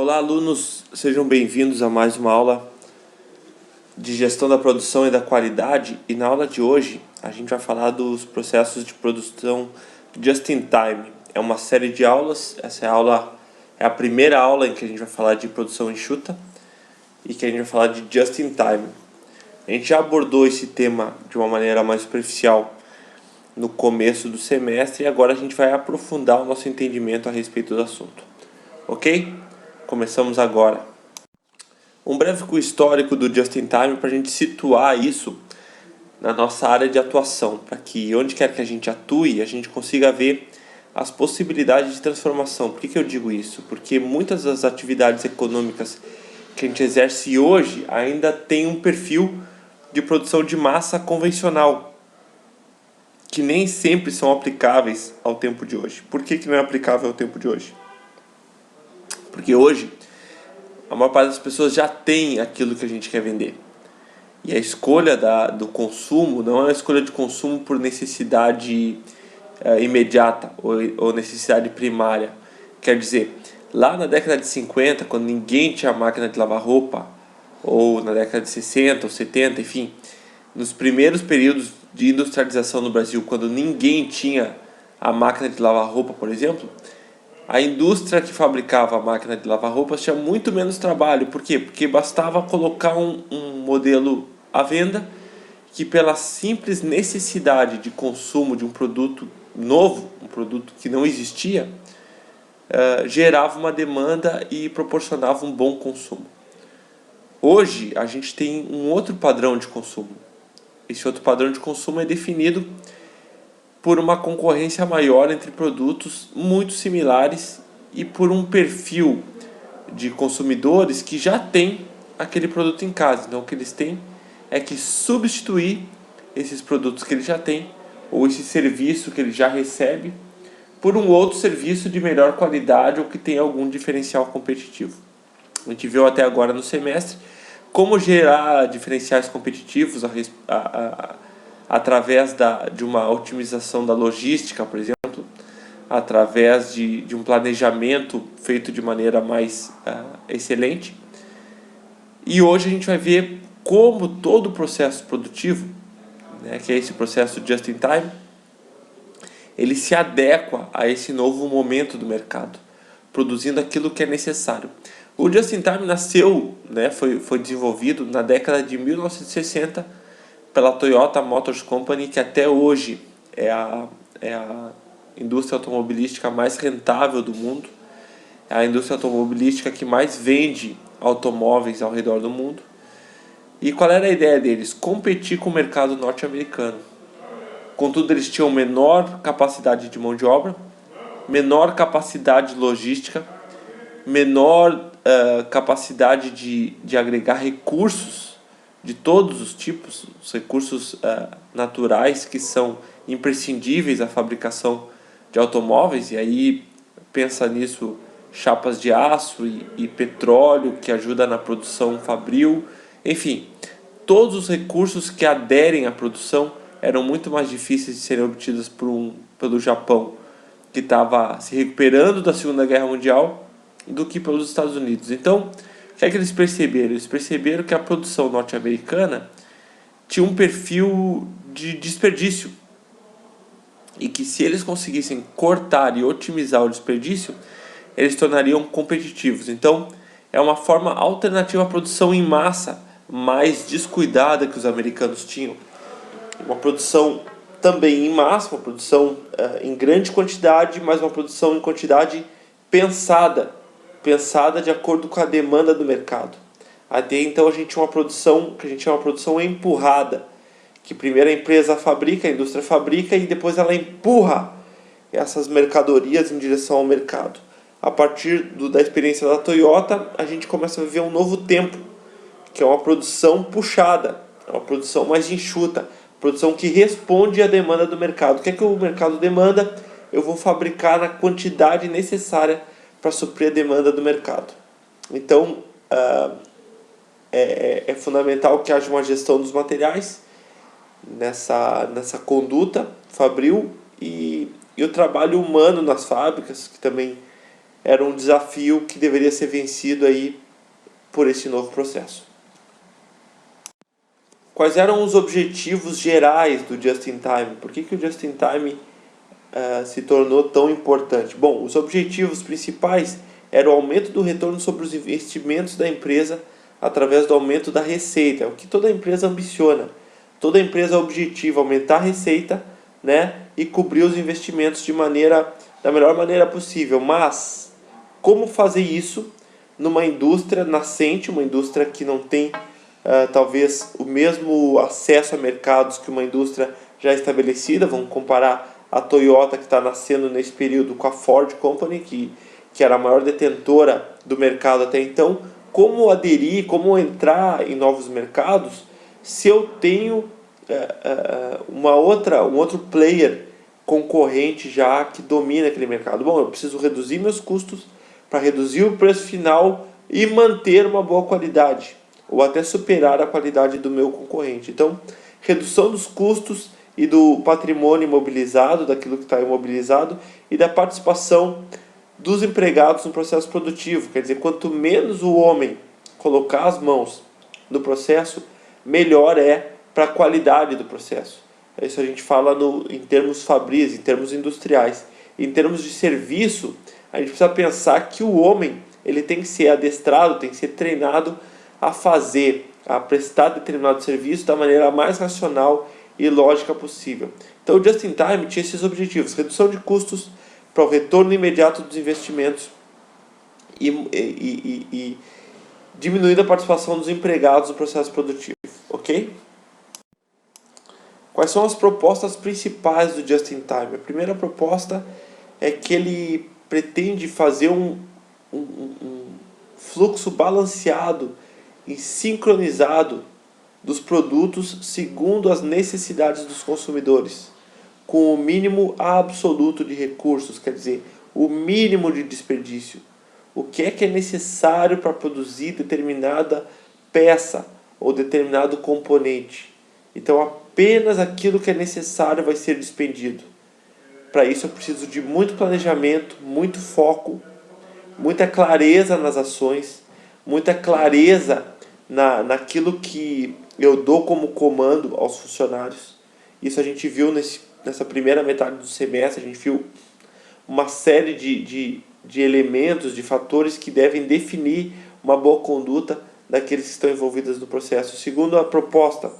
Olá, alunos, sejam bem-vindos a mais uma aula de gestão da produção e da qualidade. E na aula de hoje a gente vai falar dos processos de produção just in time. É uma série de aulas. Essa aula é a primeira aula em que a gente vai falar de produção enxuta e que a gente vai falar de just in time. A gente já abordou esse tema de uma maneira mais superficial no começo do semestre e agora a gente vai aprofundar o nosso entendimento a respeito do assunto. Ok? Começamos agora. Um breve histórico do Just in Time para a gente situar isso na nossa área de atuação, para que onde quer que a gente atue, a gente consiga ver as possibilidades de transformação. Por que eu digo isso? Porque muitas das atividades econômicas que a gente exerce hoje ainda tem um perfil de produção de massa convencional, que nem sempre são aplicáveis ao tempo de hoje. Por que não é aplicável ao tempo de hoje? Porque hoje a maior parte das pessoas já tem aquilo que a gente quer vender. E a escolha do consumo não é uma escolha de consumo por necessidade imediata ou necessidade primária. Quer dizer, lá na década de 50, quando ninguém tinha máquina de lavar roupa, ou na década de 60 ou 70, enfim, nos primeiros períodos de industrialização no Brasil, quando ninguém tinha a máquina de lavar roupa, por exemplo, a indústria que fabricava a máquina de lavar roupas tinha muito menos trabalho. Por quê? Porque bastava colocar um modelo à venda que, pela simples necessidade de consumo de um produto novo, um produto que não existia, gerava uma demanda e proporcionava um bom consumo. Hoje a gente tem um outro padrão de consumo. Esse outro padrão de consumo é definido por uma concorrência maior entre produtos muito similares e por um perfil de consumidores que já tem aquele produto em casa. Então o que eles têm é que substituir esses produtos que ele já tem ou esse serviço que ele já recebe por um outro serviço de melhor qualidade ou que tem algum diferencial competitivo. A gente viu até agora no semestre como gerar diferenciais competitivos através de uma otimização da logística, por exemplo, através de um planejamento feito de maneira mais excelente. E hoje a gente vai ver como todo o processo produtivo, né, que é esse processo just in time, ele se adequa a esse novo momento do mercado, produzindo aquilo que é necessário. O just in time nasceu, né, foi desenvolvido na década de 1960 pela Toyota Motors Company, que até hoje é a indústria automobilística mais rentável do mundo, é a indústria automobilística que mais vende automóveis ao redor do mundo. E qual era a ideia deles? Competir com o mercado norte-americano. Contudo, eles tinham menor capacidade de mão de obra, menor capacidade logística, menor capacidade de agregar recursos de todos os tipos, os recursos naturais que são imprescindíveis à fabricação de automóveis. E aí pensa nisso chapas de aço e petróleo que ajuda na produção fabril. Enfim, todos os recursos que aderem à produção eram muito mais difíceis de serem obtidos pelo Japão, que estava se recuperando da Segunda Guerra Mundial, do que pelos Estados Unidos. Então, o que é que eles perceberam? Eles perceberam que a produção norte-americana tinha um perfil de desperdício e que, se eles conseguissem cortar e otimizar o desperdício, eles tornariam competitivos. Então, é uma forma alternativa à produção em massa, mais descuidada que os americanos tinham. Uma produção também em massa, uma produção em grande quantidade, mas uma produção em quantidade pensada de acordo com a demanda do mercado. Até então a gente tinha uma produção que a gente chama de produção empurrada, que primeiro a empresa fabrica, a indústria fabrica e depois ela empurra essas mercadorias em direção ao mercado. A partir da experiência da Toyota, a gente começa a viver um novo tempo, que é uma produção puxada, é uma produção mais enxuta, produção que responde à demanda do mercado. O que é que o mercado demanda? Eu vou fabricar na quantidade necessária para suprir a demanda do mercado. Então, é fundamental que haja uma gestão dos materiais nessa conduta fabril e o trabalho humano nas fábricas, que também era um desafio que deveria ser vencido aí por esse novo processo. Quais eram os objetivos gerais do Just-in-Time? Por que o Just-in-Time se tornou tão importante? Bom, os objetivos principais eram o aumento do retorno sobre os investimentos da empresa através do aumento da receita, é o que toda empresa ambiciona. Toda empresa objetiva aumentar a receita, né, e cobrir os investimentos da melhor maneira possível. Mas como fazer isso numa indústria nascente, uma indústria que não tem talvez o mesmo acesso a mercados que uma indústria já estabelecida? Vamos comparar a Toyota, que está nascendo nesse período, com a Ford Company, que era a maior detentora do mercado até então. Como aderir, como entrar em novos mercados se eu tenho um outro player concorrente já que domina aquele mercado? Bom, eu preciso reduzir meus custos para reduzir o preço final e manter uma boa qualidade, ou até superar a qualidade do meu concorrente. Então, redução dos custos e do patrimônio imobilizado, daquilo que está imobilizado, e da participação dos empregados no processo produtivo. Quer dizer, quanto menos o homem colocar as mãos no processo, melhor é para a qualidade do processo. Isso a gente fala em termos fabris, em termos industriais. Em termos de serviço, a gente precisa pensar que o homem ele tem que ser adestrado, tem que ser treinado a prestar determinado serviço da maneira mais racional e lógica possível. Então o Just-in-Time tinha esses objetivos: redução de custos para o retorno imediato dos investimentos e diminuindo a participação dos empregados no processo produtivo, ok? Quais são as propostas principais do Just-in-Time? A primeira proposta é que ele pretende fazer um fluxo balanceado e sincronizado dos produtos segundo as necessidades dos consumidores, com o mínimo absoluto de recursos, quer dizer, o mínimo de desperdício. O que é necessário para produzir determinada peça ou determinado componente. Então, apenas aquilo que é necessário vai ser despendido. Para isso eu preciso de muito planejamento, muito foco, muita clareza nas ações, muita clareza naquilo que eu dou como comando aos funcionários. Isso a gente viu nessa primeira metade do semestre. A gente viu uma série de elementos, de fatores que devem definir uma boa conduta daqueles que estão envolvidos no processo. Segundo a proposta,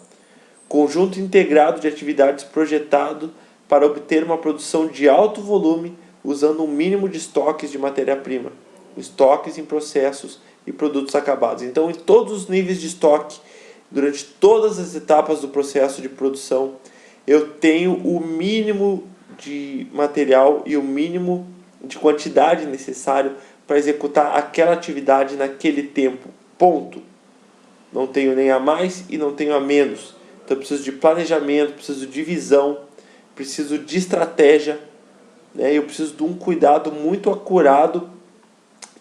conjunto integrado de atividades projetado para obter uma produção de alto volume usando um mínimo de estoques de matéria-prima, estoques em processos e produtos acabados. Então, em todos os níveis de estoque, durante todas as etapas do processo de produção, eu tenho o mínimo de material e o mínimo de quantidade necessário para executar aquela atividade naquele tempo. Ponto. Não tenho nem a mais e não tenho a menos. Então, eu preciso de planejamento, preciso de visão, preciso de estratégia, né? Eu preciso de um cuidado muito acurado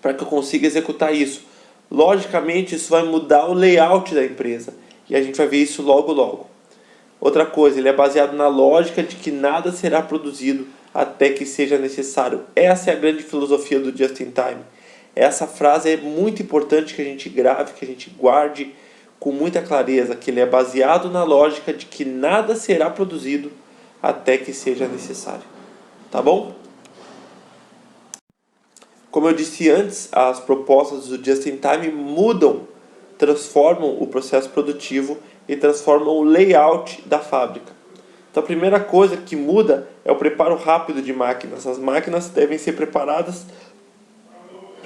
para que eu consiga executar isso. Logicamente, isso vai mudar o layout da empresa e a gente vai ver isso logo. Outra coisa, ele é baseado na lógica de que nada será produzido até que seja necessário. Essa é a grande filosofia do Just-in-Time. Essa frase é muito importante que a gente grave, que a gente guarde com muita clareza, que ele é baseado na lógica de que nada será produzido até que seja necessário. Tá bom? Como eu disse antes, as propostas do Just-in-Time transformam o processo produtivo e transformam o layout da fábrica. Então a primeira coisa que muda é o preparo rápido de máquinas. As máquinas devem ser preparadas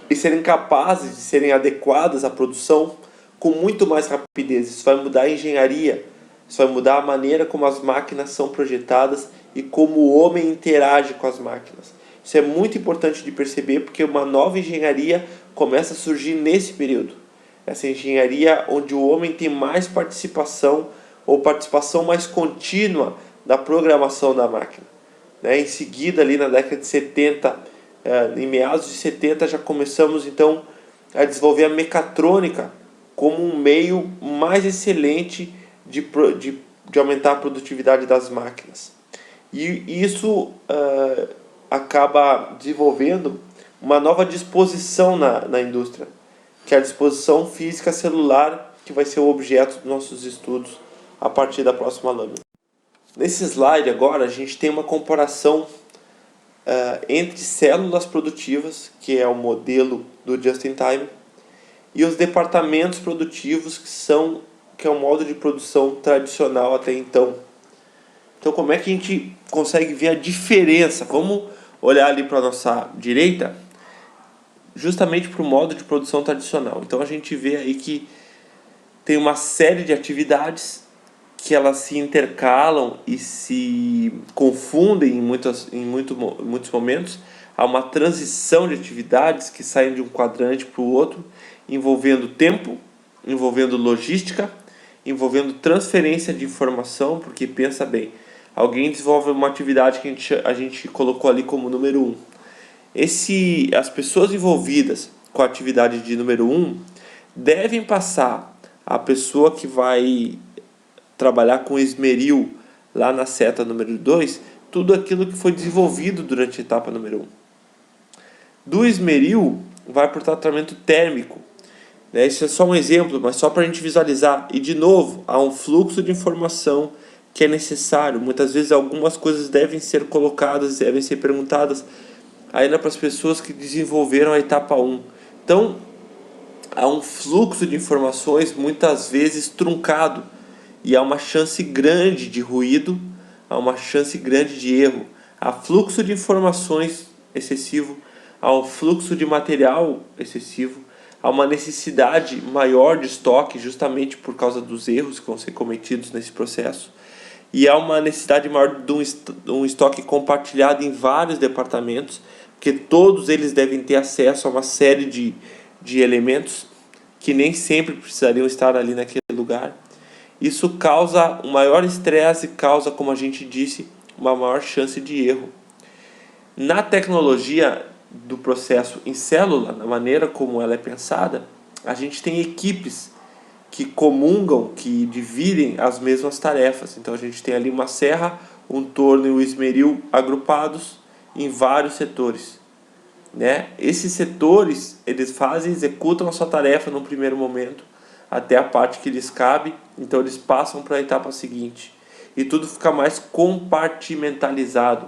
e serem capazes de serem adequadas à produção com muito mais rapidez. Isso vai mudar a engenharia, isso vai mudar a maneira como as máquinas são projetadas e como o homem interage com as máquinas. Isso é muito importante de perceber, porque uma nova engenharia começa a surgir nesse período. Essa engenharia onde o homem tem mais participação, ou participação mais contínua da programação da máquina. Em seguida, ali na década de 70, em meados de 70, já começamos então a desenvolver a mecatrônica como um meio mais excelente de aumentar a produtividade das máquinas. E isso acaba desenvolvendo uma nova disposição na indústria, que é a disposição física celular, que vai ser o objeto dos nossos estudos a partir da próxima lâmina. Nesse slide agora a gente tem uma comparação entre células produtivas, que é o modelo do Just-in-Time, e os departamentos produtivos, que é o modo de produção tradicional até então. Então, como é que a gente consegue ver a diferença? Vamos olhar ali para a nossa direita, justamente para o modo de produção tradicional. Então, a gente vê aí que tem uma série de atividades que elas se intercalam e se confundem em muitos momentos. Há uma transição de atividades que saem de um quadrante para o outro, envolvendo tempo, envolvendo logística, envolvendo transferência de informação, porque pensa bem, alguém desenvolve uma atividade que a gente colocou ali como número 1. As pessoas envolvidas com a atividade de número 1 devem passar a pessoa que vai trabalhar com esmeril lá na seta número 2, tudo aquilo que foi desenvolvido durante a etapa número 1. Do esmeril vai para o tratamento térmico. Esse é só um exemplo, mas só para a gente visualizar. E de novo, há um fluxo de informação que é necessário. Muitas vezes algumas coisas devem ser colocadas, devem ser perguntadas ainda para as pessoas que desenvolveram a etapa 1. Então, há um fluxo de informações muitas vezes truncado e há uma chance grande de ruído, há uma chance grande de erro. Há fluxo de informações excessivo, há um fluxo de material excessivo, há uma necessidade maior de estoque justamente por causa dos erros que vão ser cometidos nesse processo. E há uma necessidade maior de um estoque compartilhado em vários departamentos, porque todos eles devem ter acesso a uma série de elementos que nem sempre precisariam estar ali naquele lugar. Isso causa um maior estresse e causa, como a gente disse, uma maior chance de erro. Na tecnologia do processo em célula, na maneira como ela é pensada, a gente tem equipes que comungam, que dividem as mesmas tarefas. Então a gente tem ali uma serra, um torno e um esmeril agrupados em vários setores. Esses setores, eles executam a sua tarefa no primeiro momento, até a parte que lhes cabe, então eles passam para a etapa seguinte. E tudo fica mais compartimentalizado.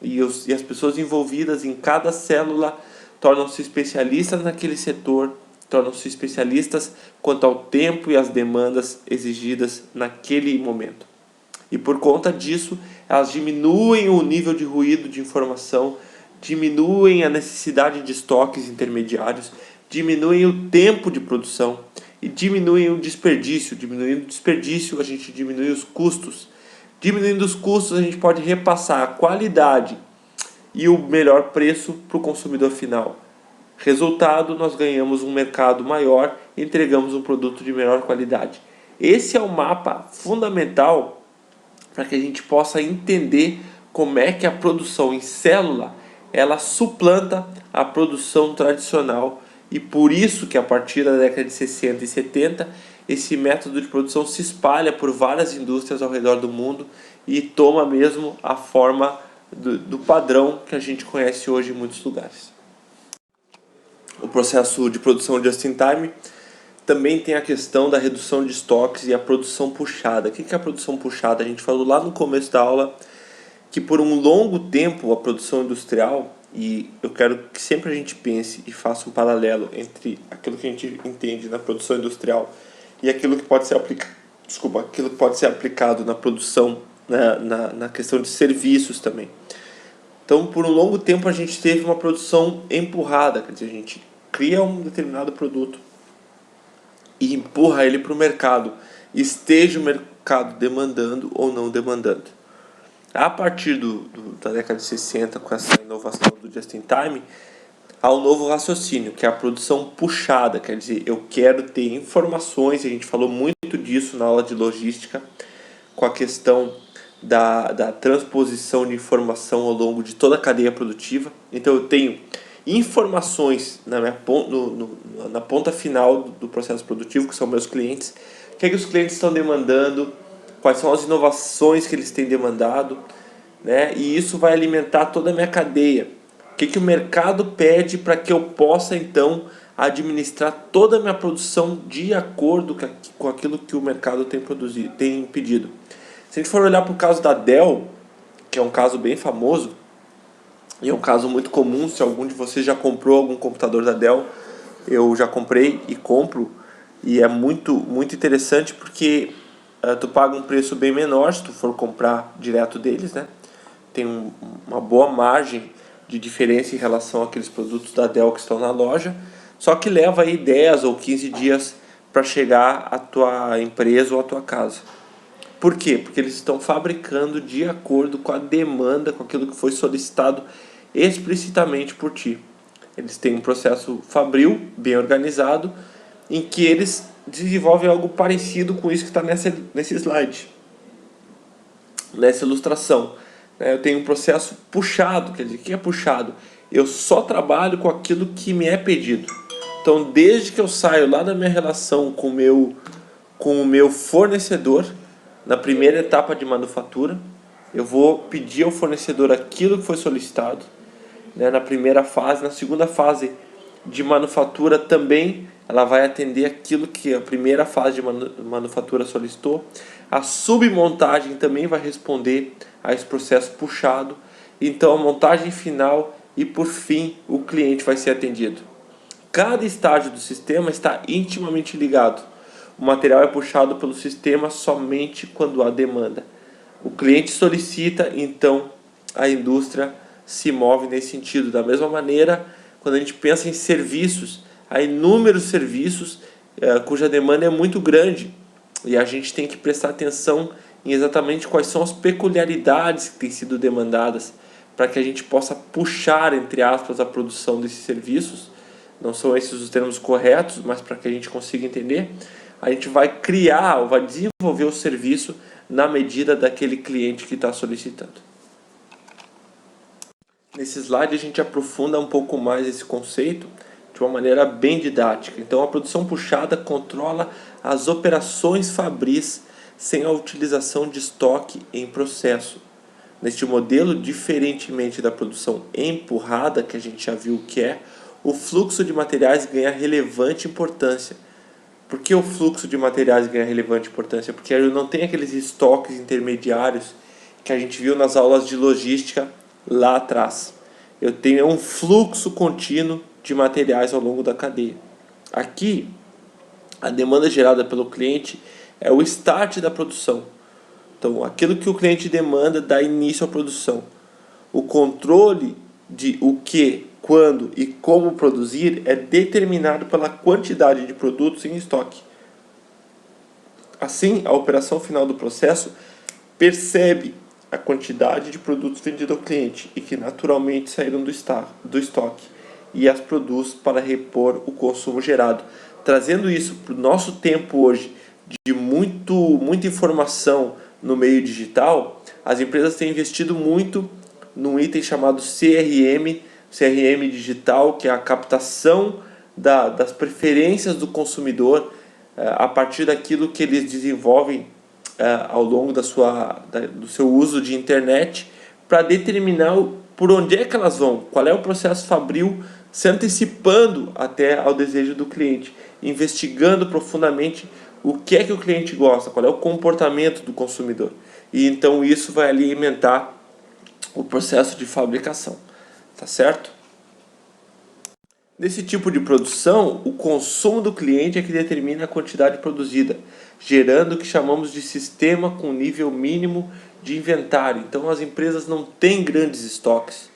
E as pessoas envolvidas em cada célula tornam-se especialistas naquele setor, tornam-se especialistas quanto ao tempo e as demandas exigidas naquele momento. E por conta disso, elas diminuem o nível de ruído de informação, diminuem a necessidade de estoques intermediários, diminuem o tempo de produção e diminuem o desperdício. Diminuindo o desperdício, a gente diminui os custos. Diminuindo os custos, a gente pode repassar a qualidade e o melhor preço para o consumidor final. Resultado, nós ganhamos um mercado maior e entregamos um produto de melhor qualidade. Esse é o mapa fundamental para que a gente possa entender como é que a produção em célula ela suplanta a produção tradicional, e por isso que a partir da década de 60 e 70 esse método de produção se espalha por várias indústrias ao redor do mundo e toma mesmo a forma do padrão que a gente conhece hoje em muitos lugares. O processo de produção just-in-time também tem a questão da redução de estoques e a produção puxada. O que é a produção puxada? A gente falou lá no começo da aula que por um longo tempo a produção industrial, e eu quero que sempre a gente pense e faça um paralelo entre aquilo que a gente entende na produção industrial e aquilo que pode ser aplicado na produção, na questão de serviços também. Então, por um longo tempo a gente teve uma produção empurrada, quer dizer, a gente cria um determinado produto e empurra ele para o mercado, esteja o mercado demandando ou não demandando. A partir da década de 60, com essa inovação do just-in-time, há um novo raciocínio, que é a produção puxada, quer dizer, eu quero ter informações, a gente falou muito disso na aula de logística, com a questão da transposição de informação ao longo de toda a cadeia produtiva. Então eu tenho informações na ponta final do processo produtivo, que são meus clientes, o que é que os clientes estão demandando, quais são as inovações que eles têm demandado, e isso vai alimentar toda a minha cadeia. O que o mercado pede para que eu possa então administrar toda a minha produção de acordo com aquilo que o mercado tem pedido. Se a gente for olhar para o caso da Dell, que é um caso bem famoso, e é um caso muito comum, se algum de vocês já comprou algum computador da Dell, eu já comprei e compro, e é muito interessante porque tu paga um preço bem menor se tu for comprar direto deles, né? Tem uma boa margem de diferença em relação àqueles produtos da Dell que estão na loja, só que leva aí 10 ou 15 dias para chegar à tua empresa ou à tua casa. Por quê? Porque eles estão fabricando de acordo com a demanda, com aquilo que foi solicitado explicitamente por ti. Eles têm um processo fabril bem organizado, em que eles desenvolvem algo parecido com isso que está nesse slide, nessa ilustração. Eu tenho um processo puxado. Quer dizer, o que é puxado? Eu só trabalho com aquilo que me é pedido. Então, desde que eu saio lá da minha relação com o meu fornecedor, na primeira etapa de manufatura, eu vou pedir ao fornecedor aquilo que foi solicitado, né, na primeira fase. Na segunda fase de manufatura também, ela vai atender aquilo que a primeira fase de manufatura solicitou. A submontagem também vai responder a esse processo puxado. Então a montagem final e por fim o cliente vai ser atendido. Cada estágio do sistema está intimamente ligado. O material é puxado pelo sistema somente quando há demanda. O cliente solicita, então a indústria se move nesse sentido. Da mesma maneira, quando a gente pensa em serviços, há inúmeros serviços cuja demanda é muito grande, e a gente tem que prestar atenção em exatamente quais são as peculiaridades que têm sido demandadas, para que a gente possa puxar, entre aspas, a produção desses serviços. Não são esses os termos corretos, mas para que a gente consiga entender, a gente vai criar ou vai desenvolver o serviço na medida daquele cliente que está solicitando. Nesse slide a gente aprofunda um pouco mais esse conceito de uma maneira bem didática. Então a produção puxada controla as operações fabris sem a utilização de estoque em processo. Neste modelo, diferentemente da produção empurrada, que a gente já viu que é, o fluxo de materiais ganha relevante importância. Por que o fluxo de materiais ganha relevante importância? Porque ele não tem aqueles estoques intermediários que a gente viu nas aulas de logística lá atrás. Eu tenho um fluxo contínuo de materiais ao longo da cadeia. Aqui, a demanda gerada pelo cliente é o start da produção. Então, aquilo que o cliente demanda dá início à produção. O controle de o que, quando e como produzir é determinado pela quantidade de produtos em estoque. Assim, a operação final do processo percebe a quantidade de produtos vendidos ao cliente e que naturalmente saíram do estoque e as produz para repor o consumo gerado. Trazendo isso para o nosso tempo hoje de muita informação no meio digital, as empresas têm investido muito num item chamado CRM digital, que é a captação das preferências do consumidor a partir daquilo que eles desenvolvem ao longo do seu uso de internet, para determinar por onde é que elas vão, qual é o processo fabril, se antecipando até ao desejo do cliente, investigando profundamente o que é que o cliente gosta, qual é o comportamento do consumidor. E então isso vai alimentar o processo de fabricação, tá certo? Nesse tipo de produção, o consumo do cliente é que determina a quantidade produzida, gerando o que chamamos de sistema com nível mínimo de inventário. Então as empresas não têm grandes estoques,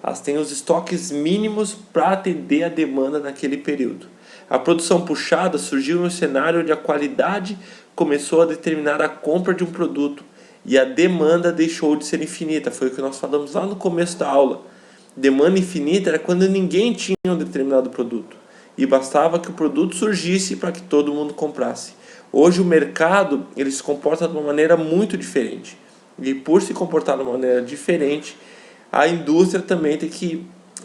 elas têm os estoques mínimos para atender a demanda naquele período. A produção puxada surgiu no cenário onde a qualidade começou a determinar a compra de um produto e a demanda deixou de ser infinita. Foi o que nós falamos lá no começo da aula. Demanda infinita era quando ninguém tinha um determinado produto e bastava que o produto surgisse para que todo mundo comprasse. Hoje o mercado ele se comporta de uma maneira muito diferente, e por se comportar de uma maneira diferente, a indústria também tem que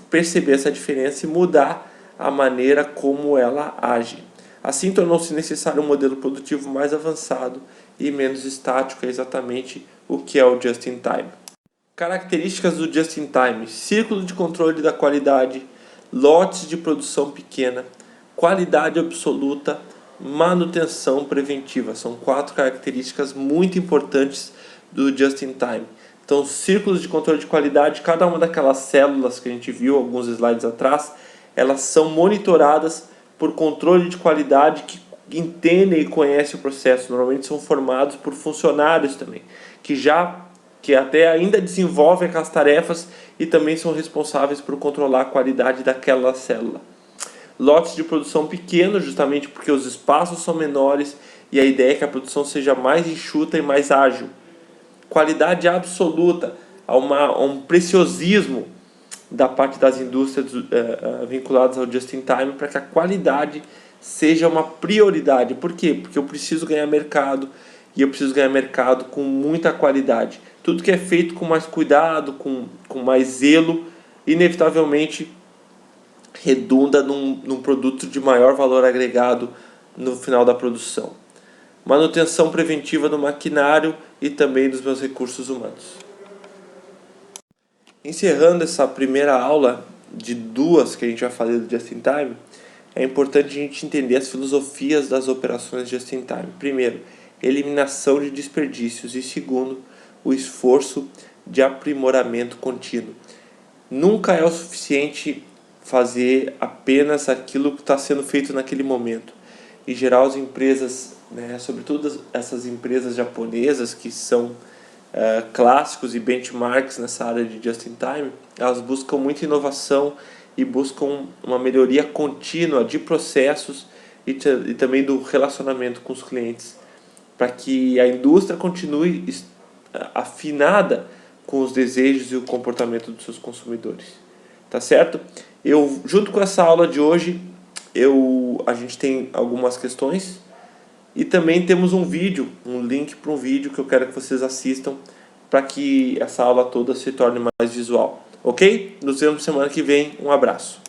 perceber essa diferença e mudar a maneira como ela age. Assim tornou-se necessário um modelo produtivo mais avançado e menos estático, é exatamente o que é o just in time. Características do Just-in-Time: ciclo de controle da qualidade, lotes de produção pequena, qualidade absoluta, manutenção preventiva. São 4 características muito importantes do Just-in-Time. Então, círculos de controle de qualidade, cada uma daquelas células que a gente viu alguns slides atrás, elas são monitoradas por controle de qualidade que entendem e conhecem o processo. Normalmente são formados por funcionários também, que até ainda desenvolvem aquelas tarefas e também são responsáveis por controlar a qualidade daquela célula. Lotes de produção pequenos, justamente porque os espaços são menores e a ideia é que a produção seja mais enxuta e mais ágil. Qualidade absoluta, há um preciosismo da parte das indústrias vinculadas ao Just-in-Time para que a qualidade seja uma prioridade. Por quê? Porque eu preciso ganhar mercado e eu preciso ganhar mercado com muita qualidade. Tudo que é feito com mais cuidado, com mais zelo, inevitavelmente redunda num produto de maior valor agregado no final da produção. Manutenção preventiva do maquinário e também dos meus recursos humanos. Encerrando essa primeira aula de 2 que a gente vai fazer do Just-in-Time, é importante a gente entender as filosofias das operações Just-in-Time. Primeiro, eliminação de desperdícios e segundo, o esforço de aprimoramento contínuo. Nunca é o suficiente fazer apenas aquilo que está sendo feito naquele momento. Em geral, as empresas, sobretudo essas empresas japonesas que são clássicos e benchmarks nessa área de Just-in-Time, elas buscam muita inovação e buscam uma melhoria contínua de processos e também do relacionamento com os clientes, para que a indústria continue afinada com os desejos e o comportamento dos seus consumidores. Tá certo? Junto com essa aula de hoje, a gente tem algumas questões e também temos um link para um vídeo que eu quero que vocês assistam para que essa aula toda se torne mais visual. Ok? Nos vemos semana que vem. Um abraço.